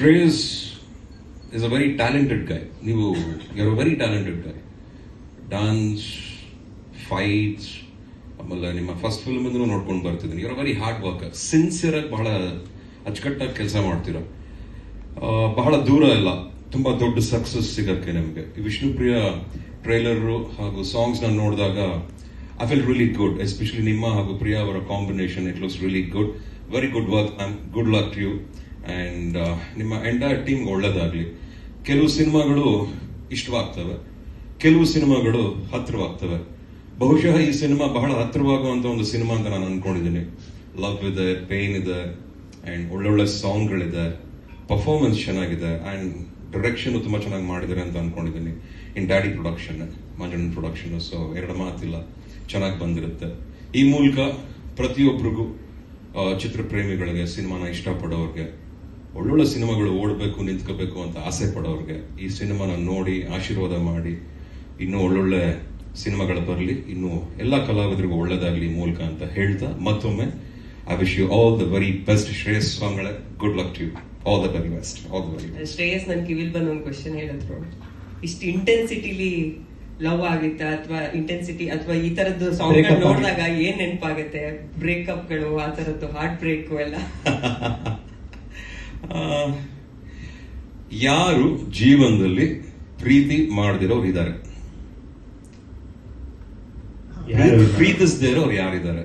Shreyas is a very talented guy. You're a very talented guy. Dance, fights, ಆಮೇಲೆ ನಿಮ್ಮ first film ಇಂದನೂ ನೋಡ್ಕೊಂಡು ಬರ್ತಿದ್ದೀನಿ. Your very hard worker, sincere ಆಗಿ ಬಹಳ ಅಚ್ಚುಕಟ್ಟಾಗಿ ಕೆಲಸ ಮಾಡ್ತೀರಾ. ಬಹಳ ದೂರ ಇಲ್ಲ ತುಂಬಾ ದೊಡ್ಡ ಸಕ್ಸಸ್ ಸಿಗಕ್ಕೆ ನಿಮಗೆ. ವಿಷ್ಣುಪ್ರಿಯ ಟ್ರೈಲರ್ ಹಾಗೂ ಸಾಂಗ್ಸ್ ನಾನು ನೋಡಿದಾಗ I feel really good, especially ನಿಮ್ಮ ಹಾಗೂ ಪ್ರಿಯಾ ಅವರ combination. It looks really good, very good work. Good luck to you and ನಿಮ್ಮ ಎಂಟೈರ್ ಟೀಮ್ ಒಳ್ಳೇದಾಗ್ಲಿ. ಕೆಲವು ಸಿನಿಮಾಗಳು ಇಷ್ಟವಾಗ್ತವೆ, ಕೆಲವು ಸಿನಿಮಾಗಳು ಹತ್ತಿರವಾಗ್ತವೆ. ಬಹುಶಃ ಈ ಸಿನಿಮಾ ಬಹಳ ಹತ್ತಿರವಾಗುವಂತ ಒಂದು ಸಿನಿಮಾ ಅಂತ ನಾನು ಅನ್ಕೊಂಡಿದ್ದೀನಿ. ಲವ್ ಇದೆ, ಪೇನ್ ಇದೆ, ಅಂಡ್ ಒಳ್ಳೊಳ್ಳೆ ಸಾಂಗ್ಗಳಿದೆ, ಪರ್ಫಾರ್ಮೆನ್ಸ್ ಚೆನ್ನಾಗಿದೆ, ಅಂಡ್ ಡೈರೆಕ್ಷನ್ ತುಂಬಾ ಚೆನ್ನಾಗಿ ಮಾಡಿದ್ದಾರೆ ಅಂತ ಅನ್ಕೊಂಡಿದ್ದೀನಿ. ಇನ್ ಡ್ಯಾಡಿ ಪ್ರೊಡಕ್ಷನ್, ಮಂಜಣ್ಣನ್ ಪ್ರೊಡಕ್ಷನ್. ಸೊ ಎರಡು ಮಾತಿಲ್ಲ, ಚೆನ್ನಾಗಿ ಬಂದಿರುತ್ತೆ. ಈ ಮೂಲಕ ಪ್ರತಿಯೊಬ್ಬರಿಗೂ ಚಿತ್ರಪ್ರೇಮಿಗಳಿಗೆ, ಸಿನಿಮಾನ ಇಷ್ಟಪಡೋರ್ಗೆ, ಒಳ್ಳೊಳ್ಳೆ ಸಿನಿಮಾಗಳು ಓಡಬೇಕು, ನಿಂತ್ಕೋಬೇಕು ಅಂತ ಆಸೆ ಪಡೋರ್ಗೆ ಈ ಸಿನಿಮಾನ ನೋಡಿ ಆಶೀರ್ವಾದ ಮಾಡಿ ಇನ್ನೂ ಒಳ್ಳೊಳ್ಳೆ ಸಿನಿಮಾಗಳು ಬರಲಿ, ಇನ್ನು ಎಲ್ಲ ಕಲಾವಿದರಿಗೂ ಒಳ್ಳೇದಾಗ್ಲಿ ಈ ಮೂಲಕ ಅಂತ ಹೇಳ್ತಾ ಮತ್ತೊಮ್ಮೆ I wish you all the very best. Shreyas ಸ್ವಾಮಿಗಳೇ, good luck to you. All the very best. All the very best. Shreyas, ನನ್ ಕಿವಿಲ್ ಬಂದ ಒಂದು ಕ್ವಶನ್ ಹೇಳಿದ್ರು, ಇಷ್ಟು ಇಂಟೆನ್ಸಿಟಿಲಿ ಲವ್ ಆಗುತ್ತೆ ಅಥವಾ ಇಂಟೆನ್ಸಿಟಿ ಅಥವಾ ಈ ತರದ್ದು ಸಾಂಗ್ ನೋಡಿದಾಗ ಏನ್ ನೆನಪಾಗುತ್ತೆ? ಬ್ರೇಕಪ್ಗಳು, ಆ ತರದ್ದು ಹಾರ್ಟ್ ಬ್ರೇಕ್ ಎಲ್ಲ? ಯಾರು ಜೀವನದಲ್ಲಿ ಪ್ರೀತಿ ಮಾಡದಿರೋರು ಇದ್ದಾರೆ, ಪ್ರೀತಿಸದೇ ಇರೋರು ಯಾರಿದ್ದಾರೆ?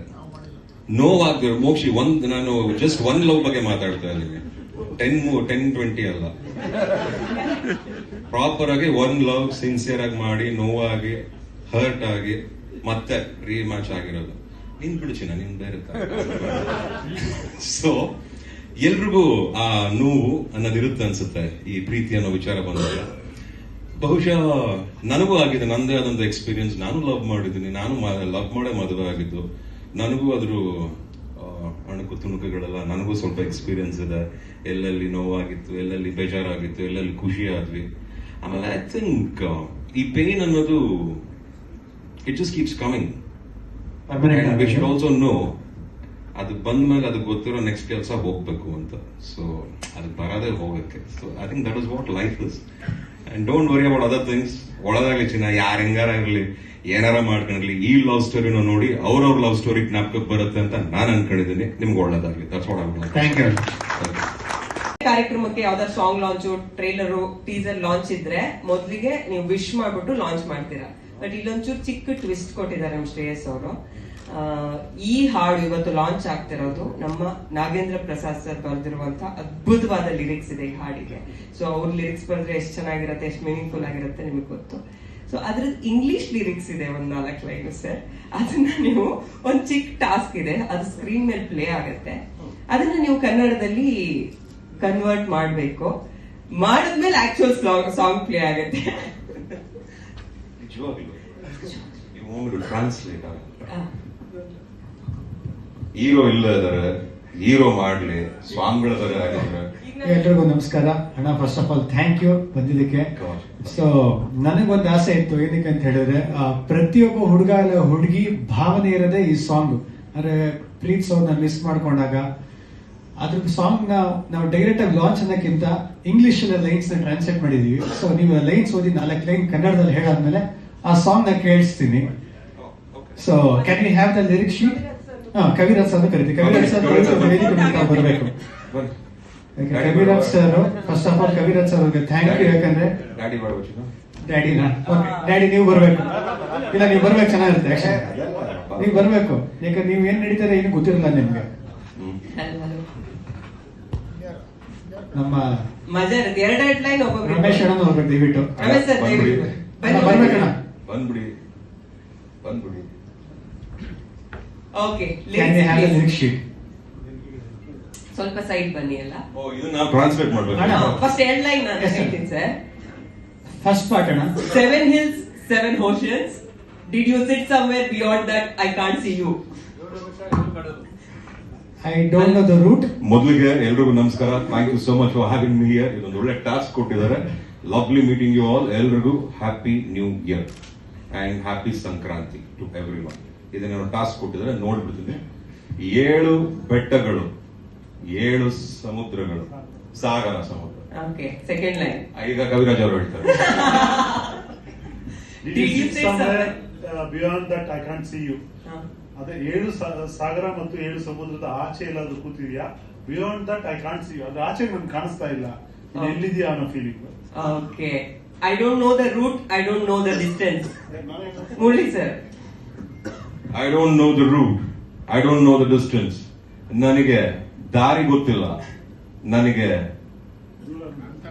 ನೋವಾಗ್ದಿರೋ ಮೋಕ್ಷಿ ನಾನು ಜಸ್ಟ್ ಒನ್ ಲವ್ ಬಗ್ಗೆ ಮಾತಾಡ್ತಾ ಇದ್ದೀನಿ. 10-20 ಅಲ್ಲ, ಪ್ರಾಪರ್ ಆಗಿ ಒನ್ ಲವ್ ಸಿನ್ಸಿಯರ್ ಆಗಿ ಮಾಡಿ, ನೋವಾಗಿ, ಹರ್ಟ್ ಆಗಿ ಮತ್ತೆ ರೀಮ್ಯಾಚ್ ಆಗಿರೋದು. ನಿನ್ ಬಿಡುಚಿನ ನಿನ್ ಬೇರೆ. ಸೊ ಎಲ್ರಿಗೂ ಆ ನೋವು ಅನ್ನೋದಿರುತ್ತೆ ಅನ್ಸುತ್ತೆ ಈ ಪ್ರೀತಿ ಅನ್ನೋ ವಿಚಾರ ಬಂದಾಗ. ಬಹುಶಃ ನನಗೂ ಆಗಿದೆ, ನಂದೇ ಆದಂತ ಎಕ್ಸ್ಪೀರಿಯನ್ಸ್. ನಾನು ಲವ್ ಮಾಡಿದ್ದೀನಿ, ನಾನು ಲವ್ ಮಾಡೇ ಮದುವೆ ಆಗಿದ್ದು. ನನಗೂ ಅದ್ರ ಅಣುಕು ತುಣುಕುಗಳೆಲ್ಲ ನನಗೂ ಸ್ವಲ್ಪ ಎಕ್ಸ್ಪೀರಿಯನ್ಸ್ ಇದೆ. ಎಲ್ಲೆಲ್ಲಿ ನೋವಾಗಿತ್ತು, ಎಲ್ಲೆಲ್ಲಿ ಬೇಜಾರಾಗಿತ್ತು, ಎಲ್ಲೆಲ್ಲಿ ಖುಷಿ ಆದ್ವಿ. ಆಮೇಲೆ ಐ ಥಿಂಕ್ ಈ ಪೇನ್ ಅನ್ನೋದು it just keeps coming. We should also know ಅದು ಬಂದ್ಮೇಲೆ ಅದಕ್ಕೆ ಗೊತ್ತಿರೋ ನೆಕ್ಸ್ಟ್ ಕೆಲಸ ಹೋಗ್ಬೇಕು ಅಂತ. ಸೊ ಅದು ಬರದೇ ಹೋಗಕ್ಕೆ. So I think that is what life is. And don't worry about other things. ಒಳದಾಗ್ಲಿ ಚಿನ್ನ, ಯಾರು ಹೆಂಗಾರ ಇರಲಿ, ಏನಾರ ಮಾಡ್ಕೊಂಡಿರ್ಲಿ, ಈ ಲವ್ ಸ್ಟೋರಿನ ನೋಡಿ ಅವ್ರವ್ರ ಲವ್ ಸ್ಟೋರಿ ಜ್ಞಾಪಕಕ್ಕೆ ಬರುತ್ತೆ ಅಂತ ನಾನು ಅನ್ಕೊಂಡಿದ್ದೀನಿ. ನಿಮ್ಗೆ ಒಳ್ಳೇದಾಗ್ಲಿ. That's what I would like. Thank you. ಕಾರ್ಯಕ್ರಮಕ್ಕೆ ಯಾವ್ದಾದ್ರು song launch, trailer, teaser launch ಇದ್ರೆ ಮೊದ್ಲಿಗೆ ನೀವು ವಿಶ್ ಮಾಡ್ಬಿಟ್ಟು ಲಾಂಚ್ ಮಾಡ್ತೀರಾ. ಬಟ್ ಇಲ್ಲೊಂಚೂರು ಚಿಕ್ಕ ಟ್ವಿಸ್ಟ್ ಕೊಟ್ಟಿದ್ದಾರೆ ನಮ್ಮ ಶ್ರೇಯಸ್ ಅವರು. ಈ ಹಾಡು ಇವತ್ತು ಲಾಂಚ್ ಆಗ್ತಿರೋದು ನಮ್ಮ ನಾಗೇಂದ್ರ ಪ್ರಸಾದ್ ಸರ್ ಬರೆದಿರುವಂತ ಅದ್ಭುತವಾದ ಲಿರಿಕ್ಸ್ ಇದೆ ಈ ಹಾಡಿಗೆ. ಸೊ ಅವ್ರ ಲಿರಿಕ್ಸ್ ಬರೆದ್ರೆ ಎಷ್ಟು ಚೆನ್ನಾಗಿರುತ್ತೆ, ಎಷ್ಟು ಮೀನಿಂಗ್ಫುಲ್ ಆಗಿರುತ್ತೆ ನಿಮಗೆ ಗೊತ್ತು. ಸೊ ಅದ್ರದ್ದು ಇಂಗ್ಲಿಷ್ ಲಿರಿಕ್ಸ್ ಇದೆ ಒಂದ್ 4 ಲೈನ್ ಸರ್. ಅದನ್ನ ನೀವು ಒಂದ್ ಚಿಕ್ಕ ಟಾಸ್ಕ್ ಇದೆ, ಅದು ಸ್ಕ್ರೀನ್ ಮೇಲೆ ಪ್ಲೇ ಆಗುತ್ತೆ. ಅದನ್ನ ನೀವು ಕನ್ನಡದಲ್ಲಿ ಕನ್ವರ್ಟ್ ಮಾಡ್ಬೇಕು. ಮಾಡಿದ್ಮೇಲೆ ಆಕ್ಚುಯಲ್ ಸಾಂಗ್ ಪ್ಲೇ ಆಗುತ್ತೆ. ಟ್ರಾನ್ಸ್ಲೇಟ್ ಹೀರೋ ಇಲ್ಲ ಇದಾರೆ, ಹೀರೋ ಮಾಡ್ಲಿ, ಸಾಂಗ್ಗಳ ಎಲ್ರಿಗೂ ನಮಸ್ಕಾರ ಅಣ್ಣ. First of all thank you ಬಂದಿದ್ದಕ್ಕೆ. ಸೊ ನನಗೊಂದು ಆಸೆ ಇತ್ತು, ಏನಕ್ಕೆ ಅಂತ ಹೇಳಿದ್ರೆ ಪ್ರತಿಯೊಬ್ಬ ಹುಡುಗ ಹುಡುಗಿ ಭಾವನೆ ಇರೋದೇ ಈ ಸಾಂಗ್. ಅಂದ್ರೆ ಪ್ರೀತಿಸೋದನ್ನ ಮಿಸ್ ಮಾಡ್ಕೊಂಡಾಗ ಅದ್ರ ಸಾಂಗ್ ನಾವು ಡೈರೆಕ್ಟ್ ಆಗಿ ಲಾಂಚ್ ಅನ್ನೋಕ್ಕಿಂತ ಇಂಗ್ಲಿಷ್ ಲೈನ್ಸ್ ನ ಟ್ರಾನ್ಸ್ಲೇಟ್ ಮಾಡಿದೀವಿ. ಸೊ ನೀವು ಲೈನ್ಸ್ ಓದಿ 4 ಲೈನ್ ಕನ್ನಡದಲ್ಲಿ ಹೇಳಾದ್ಮೇಲೆ ಆ ಸಾಂಗ್ ನ ಕೇಳಿಸ್ತೀನಿ. So can we have the lyric sheet? Kaviraj sir ಕರಿತೀವಿ. ಕವಿರಾಜ್ ಸರ್ ಬರಬೇಕು. Kaviraj sir, first of all Kaviraj sir ಅವ್ರಿಗೆ ಥ್ಯಾಂಕ್ ಯು. ಯಾಕಂದ್ರೆ ಡ್ಯಾಡಿ ನೀವು ಬರ್ಬೇಕು. ಇಲ್ಲ ನೀವು ಬರ್ಬೇಕು, ಚೆನ್ನಾಗಿರುತ್ತೆ. ಆಕ್ಷನ್ ನೀವು ಬರ್ಬೇಕು. ಯಾಕಂದ್ರೆ ನೀವು ಏನ್ ನಡೀತಾರೆ ಏನು ಗೊತ್ತಿರಲ್ಲ ನಿಮ್ಗೆ. ನಮ್ಮ ಎರಡೆರಡು ಲೈನ್ ರಮೇಶ್ ಅಣ್ಣ ಹೋಗ್ಬೇಕು ದಯವಿಟ್ಟು. ಬರ್ಬೇಕಣ್ಣ, ಬಂದ್ಬಿಡಿ. ಓಕೆ, ಸ್ವಲ್ಪ ಸೈಡ್ ಬನ್ನಿ ಅಲ್ಲ. ನಾವು ಟ್ರಾನ್ಸ್ಲೇಟ್ ಮಾಡ್ಬೇಕು. ಫಸ್ಟ್ 2 ಲೈನ್ ನಾನು ಹೇಳ್ತೀನಿ ಸರ್. ಫಸ್ಟ್ ಪಾರ್ಟ್ ಅಣ್ಣ. 7 hills, 7 oceans. Did you sit somewhere beyond that? I can't see you. I don't know the route. ಮೊದಲಿಗೆ ಎಲ್ರಿಗೂ ನಮಸ್ಕಾರ. Thank you so much for having me here. ಇದೊಂದು ಒಳ್ಳೆ task ಕೊಟ್ಟಿದ್ದಾರೆ. Lovely meeting you all. ಎಲ್ರಿಗೂ happy new year and happy Sankranti to everyone. ಇದನ್ನ task ಕೊಟ್ಟಿದ್ದಾರೆ, ನೋಡ್ಬಿಡ್ತೀನಿ. 7 ಬೆಟ್ಟಗಳು, 7 ಸಮುದ್ರಗಳು, ಸಾಗರ ಸಮುದ್ರ ಓಕೆ ಸೆಕೆಂಡ್ ಲೈನ್ ಈಗ ಕವಿರಾಜ್ ಅವರು ಹೇಳ್ತಾರೆ. Beyond that I can't see you. ಅದೇ 7 ಸಾಗರ ಮತ್ತು 7 ಸಮುದ್ರದ ಆಚೆ ಎಲ್ಲಾದ್ರೂ ಕೂತಿದ್ಯಾ? Beyond that I can't see you, ಅದ್ರ ಆಚೆ ನನ್ಗೆ ಕಾಣಿಸ್ತಾ ಇಲ್ಲ, ನೀನ್ ಎಲ್ಲಿದ್ಯಾ ಅನ್ನೋ feeling. Okay I don't know the route, I don't know the distance. Murali sir, I don't know the route, I don't know the distance. ನನಗೆ ದಾರಿ ಗೊತ್ತಿಲ್ಲ, ನನಗೆ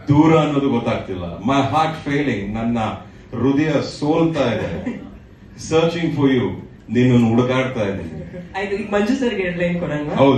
ದೂರ ಅನ್ನೋದು ಗೊತ್ತಾಗ್ತಿಲ್ಲ. ಮೈ ಹಾರ್ಟ್ ಫೇಲಿಂಗ್, ನನ್ನ ಹೃದಯ ಸೋಲ್ತಾ ಇದೆ. ಸರ್ಚಿಂಗ್ ಫಾರ್ ಯು, ನಿನ್ನನ್ನು ಹುಡುಕಾಡ್ತಾ ಇದ್ದೀನಿ. ಆಯ್ತು. ಈಗ ಮಂಜು ಸರ್ಗೆ 2 ಲೈನ್ ಕೊಡೋಣ. ಹೌದು.